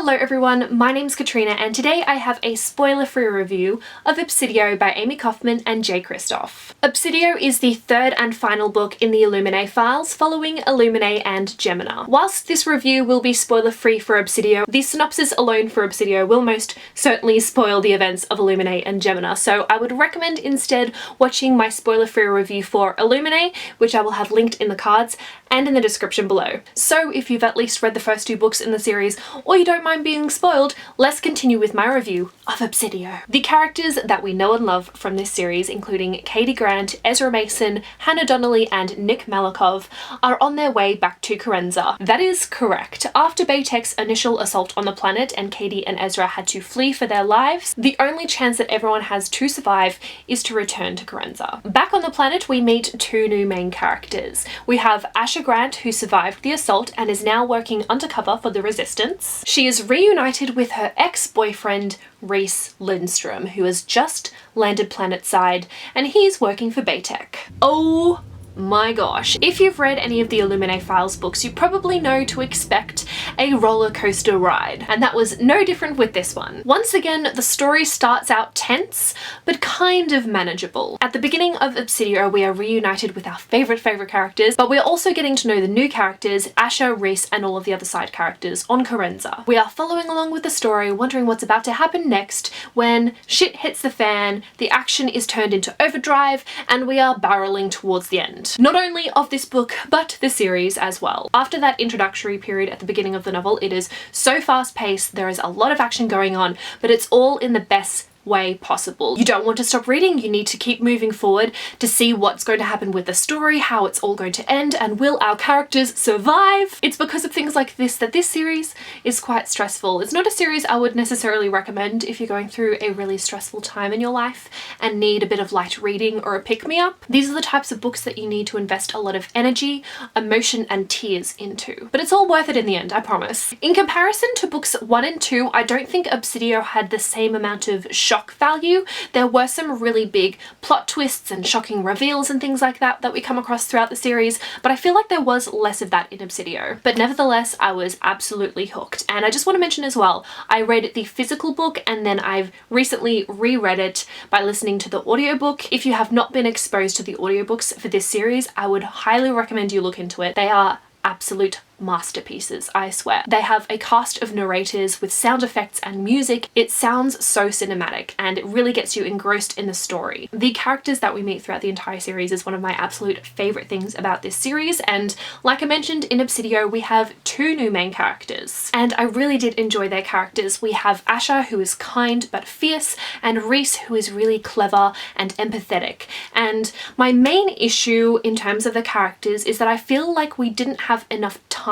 Hello everyone, my name's Katrina and today I have a spoiler-free review of Obsidio by Amie Kaufman and Jay Kristoff. Obsidio is the third and final book in the Illuminae files following Illuminae and Gemina. Whilst this review will be spoiler-free for Obsidio, the synopsis alone for Obsidio will most certainly spoil the events of Illuminae and Gemina, so I would recommend instead watching my spoiler-free review for Illuminae, which I will have linked in the cards and in the description below. So if you've at least read the first two books in the series, or you don't mind being spoiled, let's continue with my review of Obsidio. The characters that we know and love from this series, including Katie Grant, Ezra Mason, Hannah Donnelly, and Nick Malakov, are on their way back to Kerenza. That is correct. After Baytek's initial assault on the planet and Katie and Ezra had to flee for their lives, the only chance that everyone has to survive is to return to Kerenza. Back on the planet, we meet two new main characters. We have Asha Grant, who survived the assault and is now working undercover for the Resistance. She is reunited with her ex-boyfriend Rhys Lindstrom, who has just landed planetside, and he's working for Baytek. Oh my gosh. If you've read any of the Illuminae Files books, you probably know to expect a roller coaster ride, and that was no different with this one. Once again, the story starts out tense, but kind of manageable. At the beginning of Obsidio, we are reunited with our favorite characters, but we're also getting to know the new characters, Asha, Rhys, and all of the other side characters on Kerenza. We are following along with the story, wondering what's about to happen next, when shit hits the fan, the action is turned into overdrive, and we are barreling towards the end. Not only of this book, but the series as well. After that introductory period at the beginning of the novel, it is so fast-paced, there is a lot of action going on, but it's all in the best way possible. You don't want to stop reading, you need to keep moving forward to see what's going to happen with the story, how it's all going to end, and will our characters survive? It's because of things like this that this series is quite stressful. It's not a series I would necessarily recommend if you're going through a really stressful time in your life and need a bit of light reading or a pick-me-up. These are the types of books that you need to invest a lot of energy, emotion, and tears into. But it's all worth it in the end, I promise. In comparison to books 1 and 2, I don't think Obsidio had the same amount of shock value. There were some really big plot twists and shocking reveals and things like that we come across throughout the series, but I feel like there was less of that in Obsidio. But nevertheless, I was absolutely hooked. And I just want to mention as well, I read the physical book and then I've recently reread it by listening to the audiobook. If you have not been exposed to the audiobooks for this series, I would highly recommend you look into it. They are absolute masterpieces, I swear. They have a cast of narrators with sound effects and music. It sounds so cinematic and it really gets you engrossed in the story. The characters that we meet throughout the entire series is one of my absolute favorite things about this series, and like I mentioned, in Obsidio we have two new main characters and I really did enjoy their characters. We have Asha, who is kind but fierce, and Rhys, who is really clever and empathetic. And my main issue in terms of the characters is that I feel like we didn't have enough time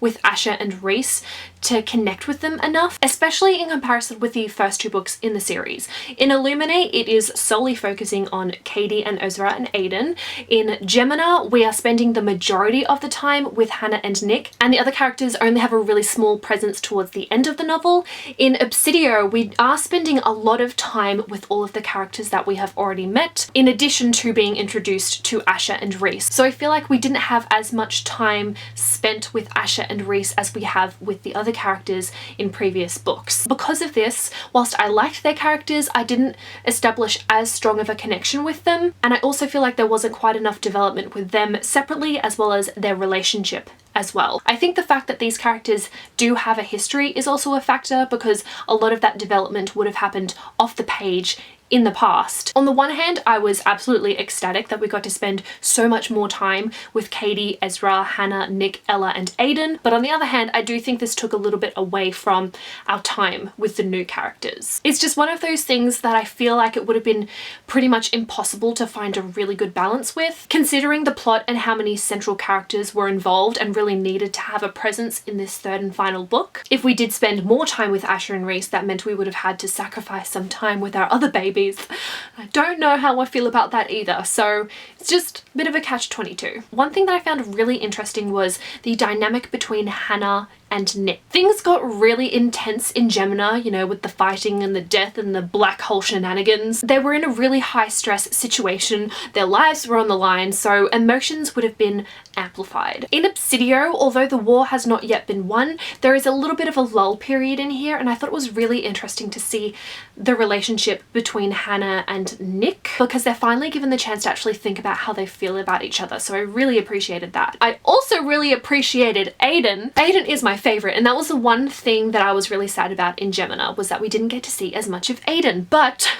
with Asha and Rhys to connect with them enough, especially in comparison with the first two books in the series. In Illuminae, it is solely focusing on Katie and Ezra and Aiden. In Gemina, we are spending the majority of the time with Hannah and Nick, and the other characters only have a really small presence towards the end of the novel. In Obsidio, we are spending a lot of time with all of the characters that we have already met, in addition to being introduced to Asha and Rhys. So I feel like we didn't have as much time spent with Asha and Rhys as we have with the other characters in previous books. Because of this, whilst I liked their characters, I didn't establish as strong of a connection with them, and I also feel like there wasn't quite enough development with them separately as well as their relationship as well. I think the fact that these characters do have a history is also a factor, because a lot of that development would have happened off the page in the past. On the one hand, I was absolutely ecstatic that we got to spend so much more time with Katie, Ezra, Hannah, Nick, Ella, and Aiden, but on the other hand, I do think this took a little bit away from our time with the new characters. It's just one of those things that I feel like it would have been pretty much impossible to find a really good balance with, considering the plot and how many central characters were involved and really needed to have a presence in this third and final book. If we did spend more time with Asha and Rhys, that meant we would have had to sacrifice some time with our other babies. I don't know how I feel about that either, so it's just a bit of a catch-22. One thing that I found really interesting was the dynamic between Hannah, and Nick. Things got really intense in Gemina, you know, with the fighting and the death and the black hole shenanigans. They were in a really high stress situation, their lives were on the line, so emotions would have been amplified. In Obsidio, although the war has not yet been won, there is a little bit of a lull period in here, and I thought it was really interesting to see the relationship between Hannah and Nick, because they're finally given the chance to actually think about how they feel about each other, so I really appreciated that. I also really appreciated Aiden. Aiden is my favourite, and that was the one thing that I was really sad about in Gemina, was that we didn't get to see as much of Aiden, but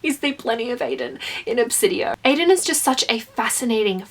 is there plenty of Aiden in Obsidio. Aiden is just such a fascinating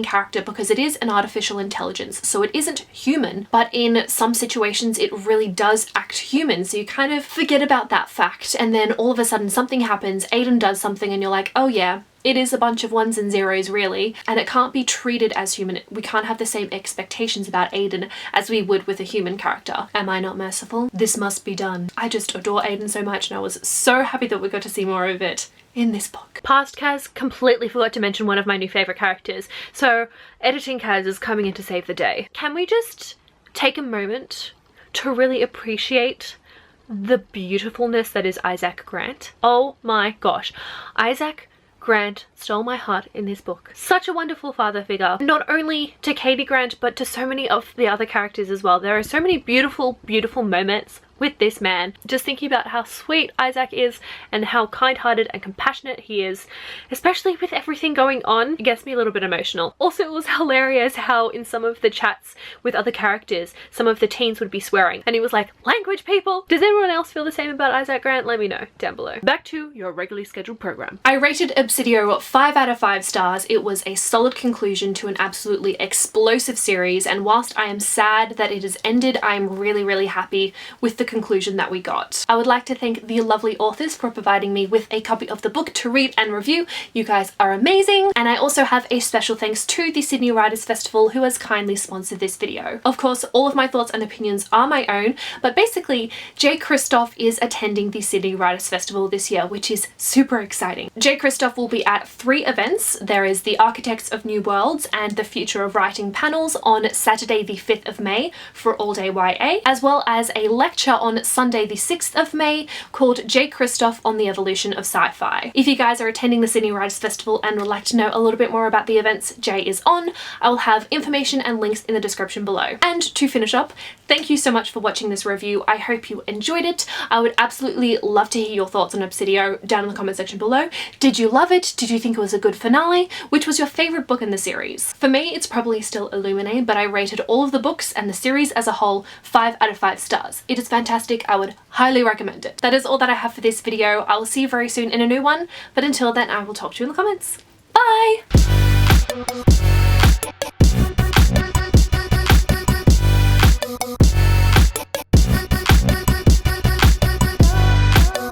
character because it is an artificial intelligence, so it isn't human, but in some situations it really does act human, so you kind of forget about that fact, and then all of a sudden something happens, Aiden does something, and you're like, oh yeah, it is a bunch of ones and zeros really, and it can't be treated as human. We can't have the same expectations about Aiden as we would with a human character. Am I not merciful? This must be done. I just adore Aiden so much, and I was so happy that we got to see more of it in this book. Past Kaz completely forgot to mention one of my new favourite characters, so editing Kaz is coming in to save the day. Can we just take a moment to really appreciate the beautifulness that is Isaac Grant? Oh my gosh, Isaac Grant stole my heart in this book. Such a wonderful father figure, not only to Katie Grant but to so many of the other characters as well. There are so many beautiful moments with this man. Just thinking about how sweet Isaac is and how kind-hearted and compassionate he is, especially with everything going on, it gets me a little bit emotional. Also, it was hilarious how in some of the chats with other characters, some of the teens would be swearing, and he was like, language people! Does anyone else feel the same about Isaac Grant? Let me know down below. Back to your regularly scheduled program. I rated Obsidio 5 out of 5 stars. It was a solid conclusion to an absolutely explosive series, and whilst I am sad that it has ended, I am really happy with the conclusion that we got. I would like to thank the lovely authors for providing me with a copy of the book to read and review. You guys are amazing, and I also have a special thanks to the Sydney Writers' Festival who has kindly sponsored this video. Of course, all of my thoughts and opinions are my own, but basically Jay Kristoff is attending the Sydney Writers' Festival this year, which is super exciting. Jay Kristoff will be at 3 events. There is the Architects of New Worlds and the Future of Writing panels on Saturday the 5th of May for All Day YA, as well as a lecture on Sunday the 6th of May called Jay Kristoff on the Evolution of Sci-Fi. If you guys are attending the Sydney Writers' Festival and would like to know a little bit more about the events Jay is on, I will have information and links in the description below. And to finish up, thank you so much for watching this review. I hope you enjoyed it. I would absolutely love to hear your thoughts on Obsidio down in the comment section below. Did you love it? Did you think it was a good finale? Which was your favourite book in the series? For me, it's probably still Illuminae, but I rated all of the books and the series as a whole 5 out of 5 stars. It is fantastic. I would highly recommend it. That is all that I have for this video. I will see you very soon in a new one, but until then I will talk to you in the comments. Bye!